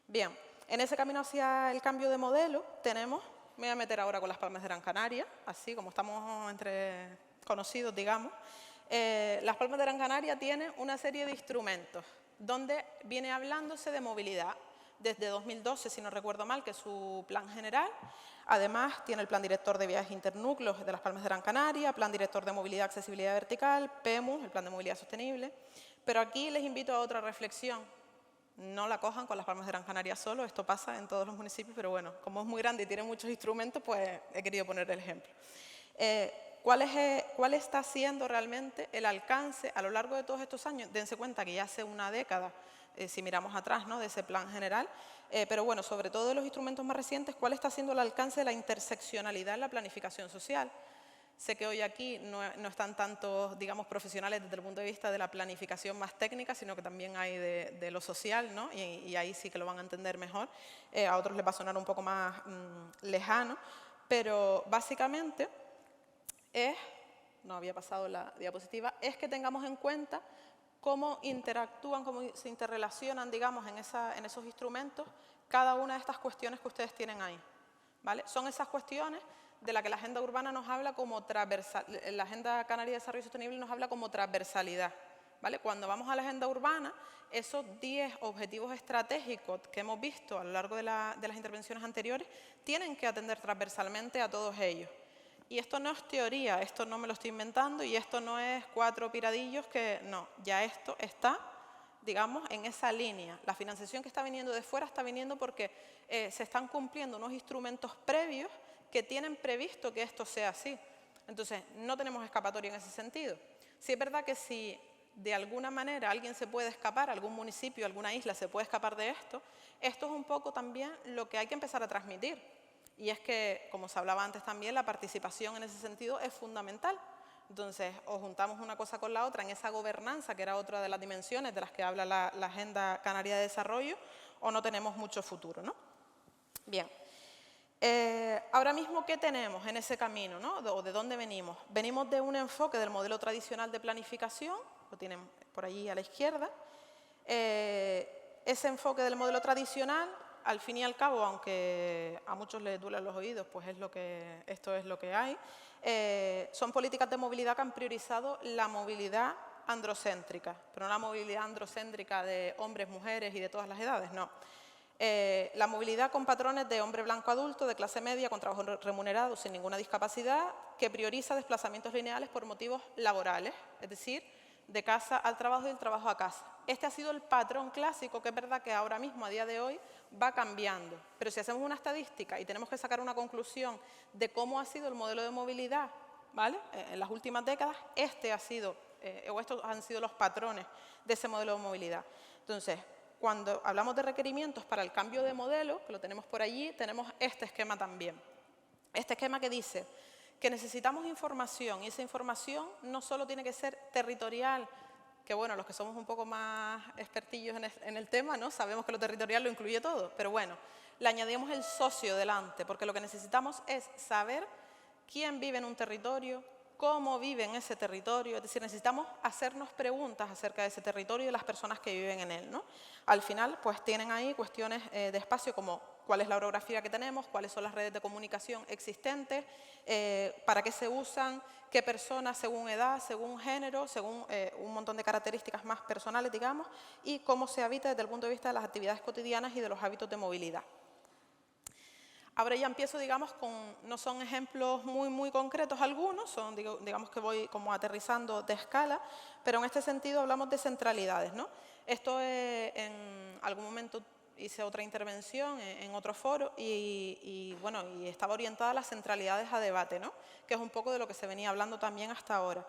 Bien, en ese camino hacia el cambio de modelo tenemos, me voy a meter ahora con Las Palmas de Gran Canaria, así como estamos entre conocidos, digamos. Las Palmas de Gran Canaria tiene una serie de instrumentos donde viene hablándose de movilidad desde 2012, si no recuerdo mal, que es su plan general. Además, tiene el Plan Director de Viajes Internúcleos de Las Palmas de Gran Canaria, Plan Director de Movilidad y Accesibilidad Vertical, PEMU, el Plan de Movilidad Sostenible. Pero aquí les invito a otra reflexión. No la cojan con Las Palmas de Gran Canaria solo, esto pasa en todos los municipios, pero bueno, como es muy grande y tiene muchos instrumentos, pues he querido poner el ejemplo. ¿Cuál está siendo realmente el alcance a lo largo de todos estos años? Dense cuenta que ya hace una década, si miramos atrás, ¿no?, de ese plan general, pero bueno, sobre todo de los instrumentos más recientes, ¿cuál está siendo el alcance de la interseccionalidad en la planificación social? Sé que hoy aquí no están tantos, digamos, profesionales desde el punto de vista de la planificación más técnica, sino que también hay de lo social, ¿no? Y ahí sí que lo van a entender mejor. A otros les va a sonar un poco más lejano, pero básicamente no había pasado la diapositiva, es que tengamos en cuenta cómo interactúan, cómo se interrelacionan, digamos, en esos instrumentos cada una de estas cuestiones que ustedes tienen ahí, ¿vale? Son esas cuestiones de la que la Agenda Urbana nos habla como transversal, la Agenda Canaria de Desarrollo Sostenible nos habla como transversalidad, ¿vale? Cuando vamos a la Agenda Urbana, esos 10 objetivos estratégicos que hemos visto a lo largo de las intervenciones anteriores tienen que atender transversalmente a todos ellos. Y esto no es teoría, esto no me lo estoy inventando y esto no es 4 piradillos que... No, ya esto está, digamos, en esa línea. La financiación que está viniendo de fuera está viniendo porque se están cumpliendo unos instrumentos previos que tienen previsto que esto sea así. Entonces, no tenemos escapatoria en ese sentido. Sí es verdad que si de alguna manera alguien se puede escapar, algún municipio, alguna isla se puede escapar de esto, esto es un poco también lo que hay que empezar a transmitir. Y es que, como se hablaba antes también, la participación en ese sentido es fundamental. Entonces, o juntamos una cosa con la otra en esa gobernanza, que era otra de las dimensiones de las que habla la Agenda Canaria de Desarrollo, o no tenemos mucho futuro, ¿no? Bien. Ahora mismo, ¿qué tenemos en ese camino, ¿no? ¿O de dónde venimos? Venimos de un enfoque del modelo tradicional de planificación, lo tienen por allí a la izquierda. Ese enfoque del modelo tradicional, al fin y al cabo, aunque a muchos les duelen los oídos, pues esto es lo que hay, son políticas de movilidad que han priorizado la movilidad androcéntrica, pero no la movilidad androcéntrica de hombres, mujeres y de todas las edades, no. La movilidad con patrones de hombre blanco adulto, de clase media, con trabajo remunerado, sin ninguna discapacidad, que prioriza desplazamientos lineales por motivos laborales, es decir, de casa al trabajo y del trabajo a casa. Este ha sido el patrón clásico, que es verdad que ahora mismo, a día de hoy, va cambiando. Pero si hacemos una estadística y tenemos que sacar una conclusión de cómo ha sido el modelo de movilidad, ¿vale? En las últimas décadas, estos han sido los patrones de ese modelo de movilidad. Entonces, cuando hablamos de requerimientos para el cambio de modelo, que lo tenemos por allí, tenemos este esquema también. Este esquema que dice que necesitamos información, y esa información no solo tiene que ser territorial, que bueno, los que somos un poco más expertillos en el tema, ¿no? Sabemos que lo territorial lo incluye todo, pero bueno, le añadimos el socio delante, porque lo que necesitamos es saber quién vive en un territorio, cómo vive en ese territorio, es decir, necesitamos hacernos preguntas acerca de ese territorio y de las personas que viven en él, ¿no? Al final, pues tienen ahí cuestiones de espacio como cuál es la orografía que tenemos, cuáles son las redes de comunicación existentes, para qué se usan, qué personas según edad, según género, según un montón de características más personales, digamos, y cómo se habita desde el punto de vista de las actividades cotidianas y de los hábitos de movilidad. Ahora ya empiezo, digamos, no son ejemplos muy concretos algunos, son, digamos que voy como aterrizando de escala, pero en este sentido hablamos de centralidades, ¿no? Esto en algún momento hice otra intervención en otro foro y estaba orientada a las centralidades a debate, ¿no? Que es un poco de lo que se venía hablando también hasta ahora.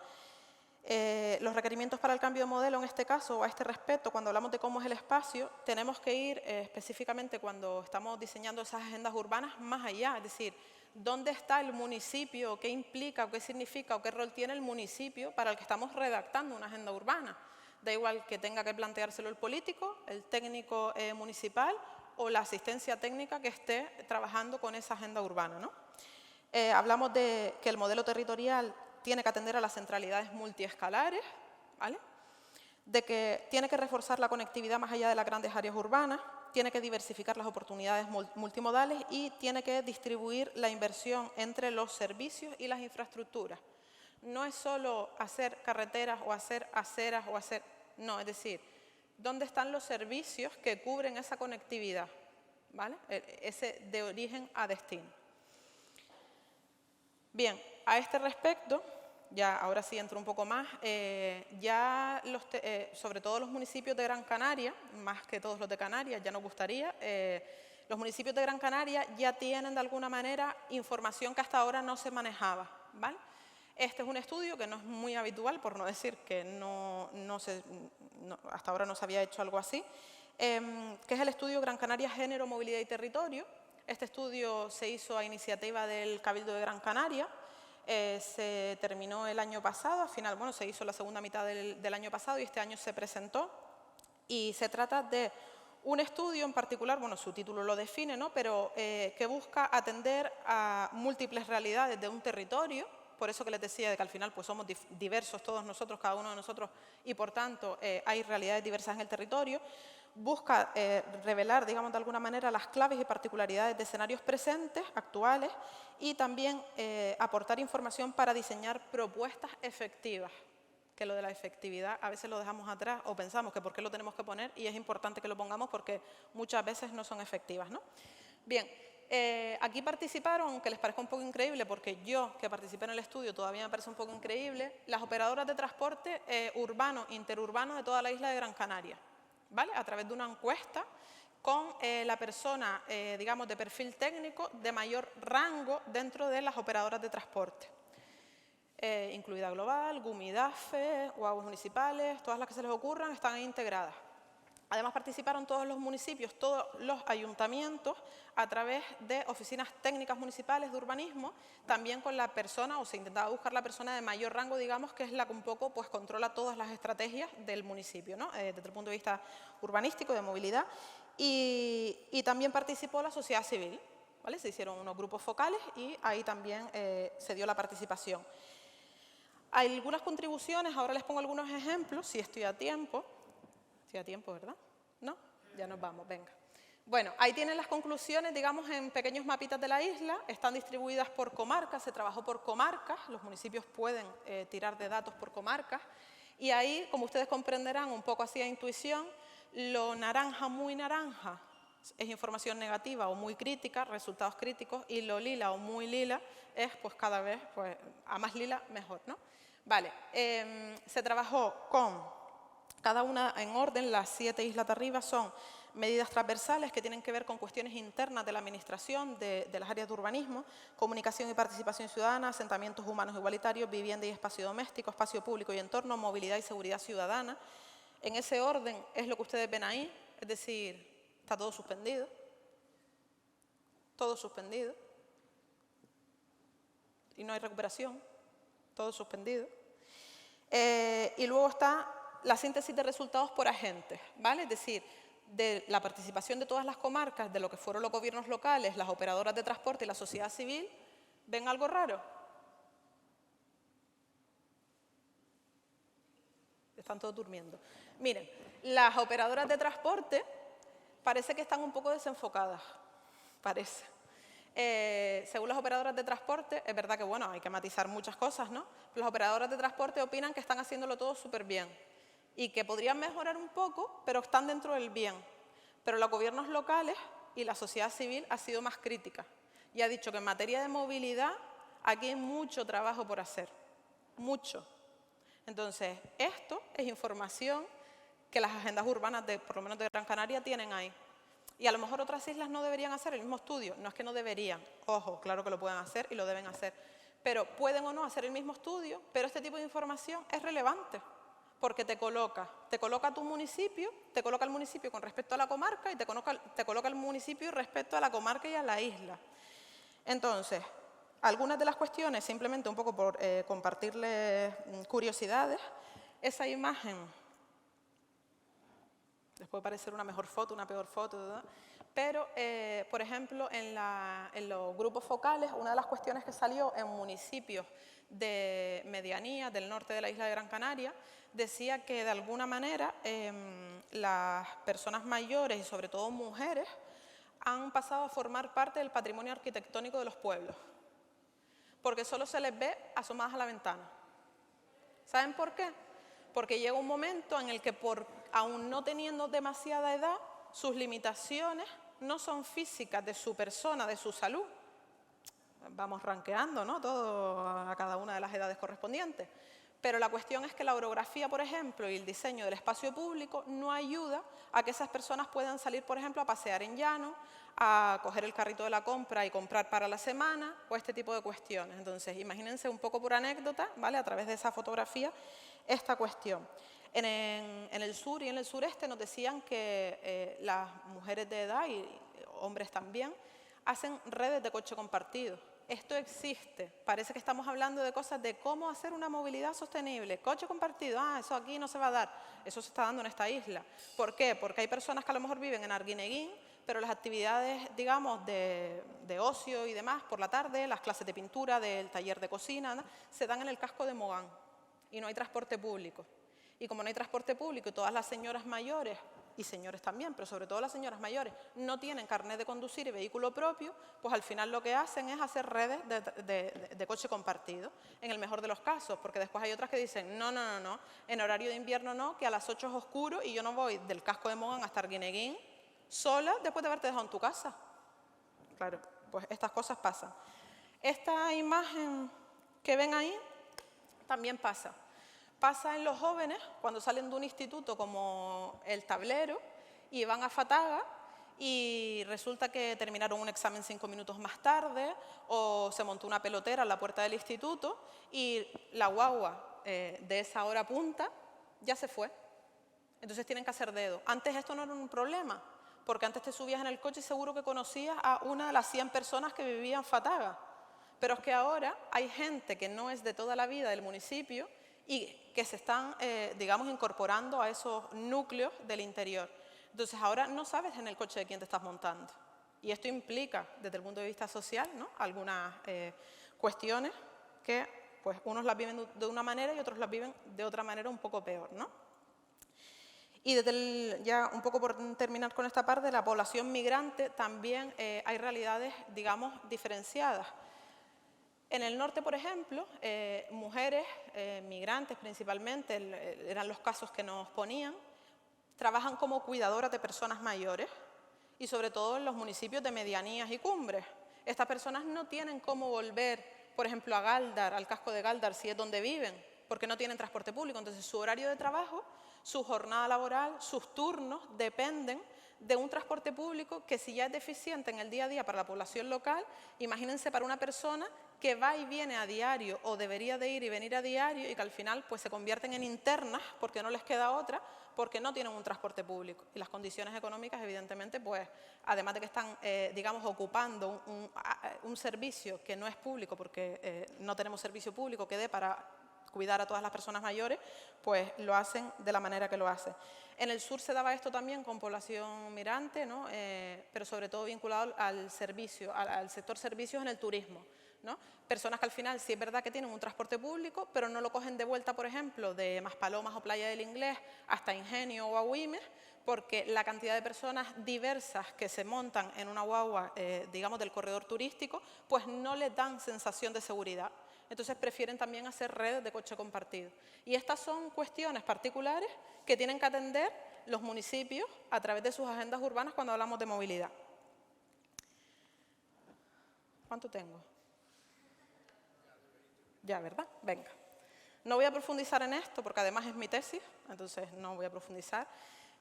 Los requerimientos para el cambio de modelo, en este caso, a este respecto, cuando hablamos de cómo es el espacio, tenemos que ir específicamente cuando estamos diseñando esas agendas urbanas más allá, es decir, ¿dónde está el municipio? ¿Qué implica o qué significa o qué rol tiene el municipio para el que estamos redactando una agenda urbana? Da igual que tenga que planteárselo el político, el técnico municipal o la asistencia técnica que esté trabajando con esa agenda urbana, ¿no? Hablamos de que el modelo territorial tiene que atender a las centralidades multiescalares, ¿vale? De que tiene que reforzar la conectividad más allá de las grandes áreas urbanas, tiene que diversificar las oportunidades multimodales y tiene que distribuir la inversión entre los servicios y las infraestructuras. No es solo hacer carreteras o hacer aceras o hacer... No, es decir, ¿dónde están los servicios que cubren esa conectividad? ¿Vale? Ese de origen a destino. Bien, a este respecto, ya ahora sí entro un poco más, sobre todo los municipios de Gran Canaria, más que todos los de Canarias, ya nos gustaría, los municipios de Gran Canaria ya tienen de alguna manera información que hasta ahora no se manejaba, ¿vale? Este es un estudio que no es muy habitual, por no decir que hasta ahora no se había hecho algo así, que es el estudio Gran Canaria Género, Movilidad y Territorio. Este estudio se hizo a iniciativa del Cabildo de Gran Canaria, se terminó el año pasado, al final, bueno, se hizo la segunda mitad del año pasado y este año se presentó. Y se trata de un estudio en particular, bueno, su título lo define, ¿no? Pero que busca atender a múltiples realidades de un territorio, por eso que les decía de que al final pues somos diversos todos nosotros, cada uno de nosotros, y por tanto hay realidades diversas en el territorio. busca revelar, digamos, de alguna manera las claves y particularidades de escenarios presentes, actuales, y también aportar información para diseñar propuestas efectivas, que lo de la efectividad a veces lo dejamos atrás o pensamos que por qué lo tenemos que poner, y es importante que lo pongamos porque muchas veces no son efectivas, ¿no? Bien, aquí participaron, aunque les parezca un poco increíble, porque yo que participé en el estudio todavía me parece un poco increíble, las operadoras de transporte urbano, interurbano de toda la isla de Gran Canaria, ¿vale? A través de una encuesta con la persona, digamos, de perfil técnico de mayor rango dentro de las operadoras de transporte. Incluida Global, GUMI, DAFE, UAGs municipales, todas las que se les ocurran están ahí integradas. Además participaron todos los municipios, todos los ayuntamientos a través de oficinas técnicas municipales de urbanismo, también con la persona, o se intentaba buscar la persona de mayor rango, digamos, que es la que un poco pues, controla todas las estrategias del municipio, ¿no? Desde el punto de vista urbanístico, de movilidad, y también participó la sociedad civil, ¿vale? Se hicieron unos grupos focales y ahí también se dio la participación. Hay algunas contribuciones, ahora les pongo algunos ejemplos, si estoy a tiempo. Estoy a tiempo, ¿verdad? ¿No? Ya nos vamos, venga. Bueno, ahí tienen las conclusiones, digamos, en pequeños mapitas de la isla, están distribuidas por comarcas, se trabajó por comarcas, los municipios pueden tirar de datos por comarcas, y ahí, como ustedes comprenderán, un poco así a intuición, lo naranja, muy naranja, es información negativa o muy crítica, resultados críticos, y lo lila o muy lila es, pues, cada vez, pues, a más lila, mejor, ¿no? Vale, se trabajó con cada una en orden, las 7 islas de arriba son medidas transversales que tienen que ver con cuestiones internas de la administración, de las áreas de urbanismo, comunicación y participación ciudadana, asentamientos humanos igualitarios, vivienda y espacio doméstico, espacio público y entorno, movilidad y seguridad ciudadana. En ese orden es lo que ustedes ven ahí, es decir, está todo suspendido, y no hay recuperación, todo suspendido. Y luego está la síntesis de resultados por agentes, ¿vale? Es decir, de la participación de todas las comarcas, de lo que fueron los gobiernos locales, las operadoras de transporte y la sociedad civil. ¿Ven algo raro? Están todos durmiendo. Miren, las operadoras de transporte parece que están un poco desenfocadas, parece. Según las operadoras de transporte, es verdad que, bueno, hay que matizar muchas cosas, ¿no? Pero las operadoras de transporte opinan que están haciéndolo todo súper bien y que podrían mejorar un poco, pero están dentro del bien. Pero los gobiernos locales y la sociedad civil ha sido más crítica y ha dicho que en materia de movilidad aquí hay mucho trabajo por hacer, mucho. Entonces, esto es información que las agendas urbanas, por lo menos de Gran Canaria, tienen ahí. Y a lo mejor otras islas no deberían hacer el mismo estudio. No es que no deberían, ojo, claro que lo pueden hacer y lo deben hacer. Pero pueden o no hacer el mismo estudio, pero este tipo de información es relevante porque te coloca tu municipio, te coloca el municipio con respecto a la comarca y te coloca el municipio respecto a la comarca y a la isla. Entonces, algunas de las cuestiones, simplemente un poco por compartirles curiosidades, esa imagen, les puede parecer una mejor foto, una peor foto, ¿verdad? Pero, por ejemplo, en los grupos focales, una de las cuestiones que salió en municipios de medianía del norte de la isla de Gran Canaria, decía que de alguna manera las personas mayores y sobre todo mujeres han pasado a formar parte del patrimonio arquitectónico de los pueblos, porque solo se les ve asomadas a la ventana. ¿Saben por qué? Porque llega un momento en el que, aún no teniendo demasiada edad, sus limitaciones no son físicas de su persona, de su salud. Vamos ranqueando, ¿no? Todo a cada una de las edades correspondientes. Pero la cuestión es que la orografía, por ejemplo, y el diseño del espacio público no ayuda a que esas personas puedan salir, por ejemplo, a pasear en llano, a coger el carrito de la compra y comprar para la semana, o este tipo de cuestiones. Entonces, imagínense un poco por anécdota, ¿vale? A través de esa fotografía, esta cuestión. En el sur y en el sureste nos decían que las mujeres de edad y hombres también hacen redes de coche compartido. Esto existe. Parece que estamos hablando de cosas de cómo hacer una movilidad sostenible. Coche compartido, eso aquí no se va a dar. Eso se está dando en esta isla. ¿Por qué? Porque hay personas que a lo mejor viven en Arguineguín, pero las actividades, digamos, de ocio y demás por la tarde, las clases de pintura, del taller de cocina, ¿no?, se dan en el casco de Mogán y no hay transporte público. Y como no hay transporte público y todas las señoras mayores y señores también, pero sobre todo las señoras mayores, no tienen carnet de conducir y vehículo propio, pues al final lo que hacen es hacer redes de coche compartido, en el mejor de los casos, porque después hay otras que dicen, no, en horario de invierno no, que a las 8 es oscuro y yo no voy del casco de Mogán hasta Arguineguín sola después de haberte dejado en tu casa. Claro, pues estas cosas pasan. Esta imagen que ven ahí también pasa. Pasa en los jóvenes cuando salen de un instituto como el Tablero y van a Fataga y resulta que terminaron un examen 5 minutos más tarde o se montó una pelotera en la puerta del instituto y la guagua de esa hora punta ya se fue. Entonces tienen que hacer dedo. Antes esto no era un problema, porque antes te subías en el coche y seguro que conocías a una de las 100 personas que vivían en Fataga. Pero es que ahora hay gente que no es de toda la vida del municipio y que se están, digamos, incorporando a esos núcleos del interior. Entonces ahora no sabes en el coche de quién te estás montando. Y esto implica, desde el punto de vista social, ¿no?, algunas cuestiones que pues, unos las viven de una manera y otros las viven de otra manera un poco peor, ¿no? Y ya un poco por terminar con esta parte, de la población migrante también hay realidades, digamos, diferenciadas. En el norte, por ejemplo, mujeres migrantes principalmente, eran los casos que nos ponían, trabajan como cuidadoras de personas mayores y sobre todo en los municipios de medianías y cumbres. Estas personas no tienen cómo volver, por ejemplo, a Galdar, al casco de Galdar, si es donde viven, porque no tienen transporte público. Entonces su horario de trabajo, su jornada laboral, sus turnos dependen de un transporte público que, si ya es deficiente en el día a día para la población local, imagínense para una persona que va y viene a diario o debería de ir y venir a diario y que al final pues, se convierten en internas porque no les queda otra, porque no tienen un transporte público. Y las condiciones económicas, evidentemente, pues, además de que están, digamos, ocupando un servicio que no es público porque no tenemos servicio público que dé para cuidar a todas las personas mayores, pues lo hacen de la manera que lo hacen. En el sur se daba esto también con población migrante, ¿no? Pero sobre todo vinculado al servicio, al sector servicios en el turismo, ¿no? Personas que al final sí es verdad que tienen un transporte público, pero no lo cogen de vuelta, por ejemplo, de Maspalomas o Playa del Inglés hasta Ingenio o Agüimes, porque la cantidad de personas diversas que se montan en una guagua, digamos, del corredor turístico, pues no les dan sensación de seguridad. Entonces prefieren también hacer redes de coche compartido. Y estas son cuestiones particulares que tienen que atender los municipios a través de sus agendas urbanas cuando hablamos de movilidad. ¿Cuánto tengo? Ya, ¿verdad? Venga. No voy a profundizar en esto porque además es mi tesis, entonces no voy a profundizar.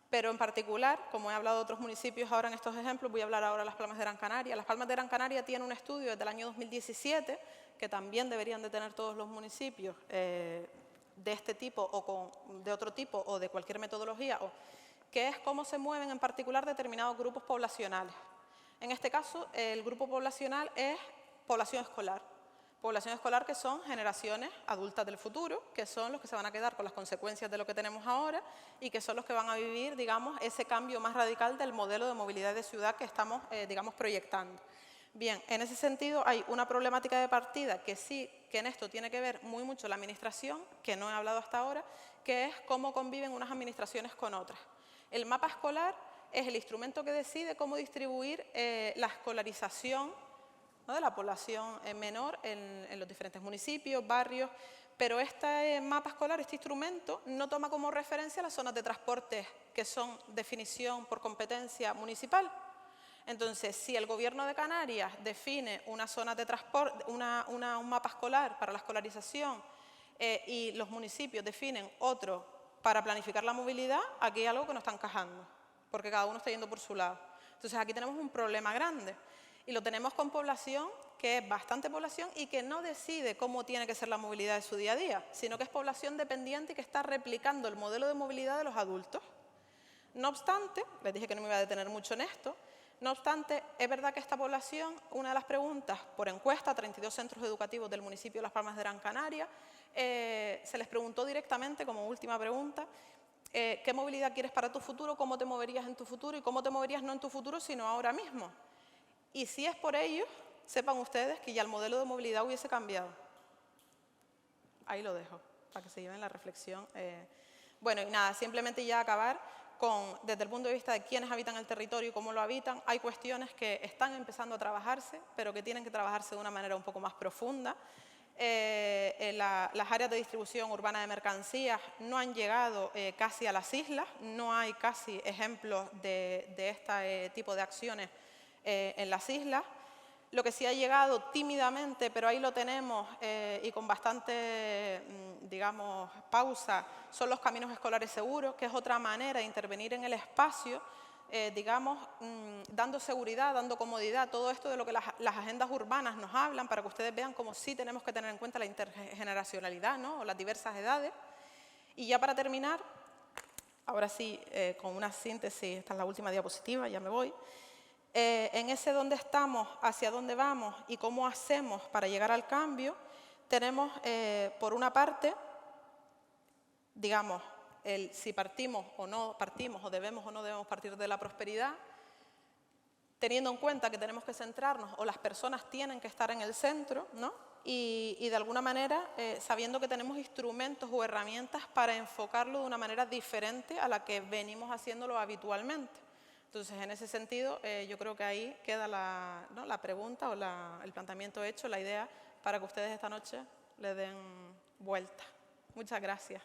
Pero en particular, como he hablado de otros municipios ahora en estos ejemplos, voy a hablar ahora de Las Palmas de Gran Canaria. Las Palmas de Gran Canaria tiene un estudio desde el año 2017, que también deberían de tener todos los municipios de este tipo o de otro tipo o de cualquier metodología, que es cómo se mueven en particular determinados grupos poblacionales. En este caso, el grupo poblacional es población escolar. Población escolar que son generaciones adultas del futuro, que son los que se van a quedar con las consecuencias de lo que tenemos ahora y que son los que van a vivir, digamos, ese cambio más radical del modelo de movilidad de ciudad que estamos, digamos, proyectando. Bien, en ese sentido hay una problemática de partida que sí, que en esto tiene que ver muy mucho la administración, que no he hablado hasta ahora, que es cómo conviven unas administraciones con otras. El mapa escolar es el instrumento que decide cómo distribuir la escolarización, ¿no?, de la población menor en los diferentes municipios, barrios, pero este mapa escolar, este instrumento, no toma como referencia las zonas de transporte que son definición por competencia municipal. Entonces, si el Gobierno de Canarias define una zona de transporte, un mapa escolar para la escolarización y los municipios definen otro para planificar la movilidad, aquí hay algo que no está encajando, porque cada uno está yendo por su lado. Entonces, aquí tenemos un problema grande. Y lo tenemos con población que es bastante población y que no decide cómo tiene que ser la movilidad de su día a día, sino que es población dependiente y que está replicando el modelo de movilidad de los adultos. No obstante, les dije que no me iba a detener mucho en esto, no obstante, es verdad que esta población, una de las preguntas por encuesta a 32 centros educativos del municipio de Las Palmas de Gran Canaria, se les preguntó directamente como última pregunta, ¿qué movilidad quieres para tu futuro? ¿Cómo te moverías en tu futuro? ¿Y cómo te moverías no en tu futuro, sino ahora mismo? Y si es por ello, sepan ustedes que ya el modelo de movilidad hubiese cambiado. Ahí lo dejo, para que se lleven la reflexión. Bueno, y nada, simplemente ya acabar desde el punto de vista de quiénes habitan el territorio y cómo lo habitan, hay cuestiones que están empezando a trabajarse, pero que tienen que trabajarse de una manera un poco más profunda. Las áreas de distribución urbana de mercancías no han llegado casi a las islas, no hay casi ejemplos de este tipo de acciones en las islas. Lo que sí ha llegado tímidamente, pero ahí lo tenemos y con bastante, digamos, pausa, son los caminos escolares seguros, que es otra manera de intervenir en el espacio, digamos, dando seguridad, dando comodidad, todo esto de lo que las agendas urbanas nos hablan, para que ustedes vean cómo sí tenemos que tener en cuenta la intergeneracionalidad, ¿no? O las diversas edades. Y ya para terminar, ahora sí, con una síntesis, esta es la última diapositiva, ya me voy. En ese dónde estamos, hacia dónde vamos y cómo hacemos para llegar al cambio, tenemos, por una parte, digamos, el si partimos o no partimos, o debemos o no debemos partir de la prosperidad, teniendo en cuenta que tenemos que centrarnos, o las personas tienen que estar en el centro, ¿no? Y de alguna manera, sabiendo que tenemos instrumentos o herramientas para enfocarlo de una manera diferente a la que venimos haciéndolo habitualmente. Entonces, en ese sentido, yo creo que ahí queda la pregunta o el planteamiento hecho, la idea para que ustedes esta noche le den vuelta. Muchas gracias.